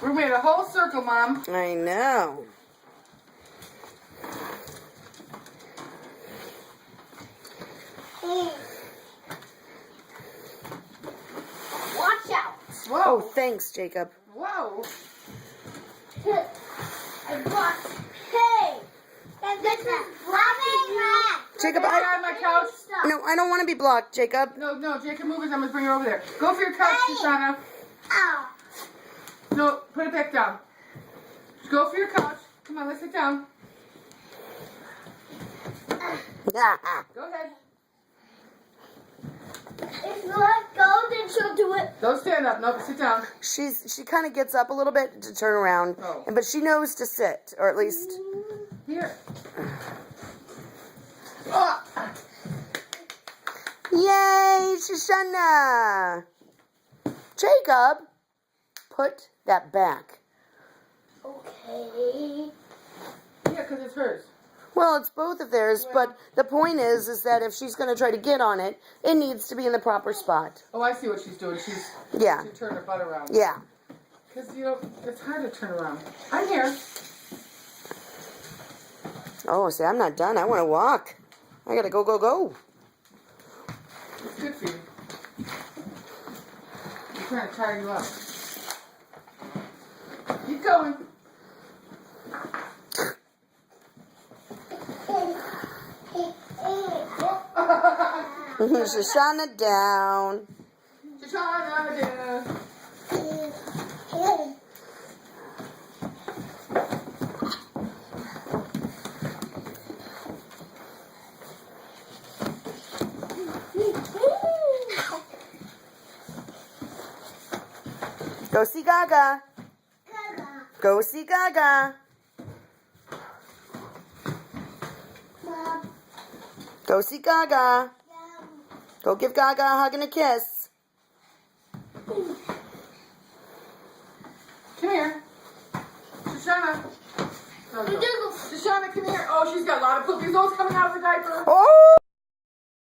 We made a whole circle, Mom. I know. Watch out. Whoa. Oh, thanks, Jacob. Whoa. I blocked. Hey. This is blocking. Jacob, Get on my couch. No, I don't want to be blocked, Jacob. No, Jacob, move it. I'm going to bring her over there. Go for your couch, Shoshana. Ow. No, put it back down. Go for your couch. Come on, let's sit down. Go ahead. If you let go, then she'll do it. Don't stand up. No, sit down. She kind of gets up a little bit to turn around, Oh. but she knows to sit, or at least. Here. Oh. Yay, Shoshana! Jacob, put that back. Okay. Yeah, because it's hers. Well, it's both of theirs, but the point is that if she's going to try to get on it, it needs to be in the proper spot. Oh, I see what she's doing. She Yeah, turned her butt around. yeah. Because, it's hard to turn around. I'm here. Oh, see, I'm not done. I want to walk. I got to go, go, go. It's good for you. I'm trying to tire you up. Keep going. Shoshana down. Shoshana down. Go see Gaga. Go see Gaga. Go see Gaga. Go give Gaga a hug and a kiss. Come here. Shoshana. Shoshana, come here. Oh, she's got a lot of poopies. Those coming out of her diaper. Oh!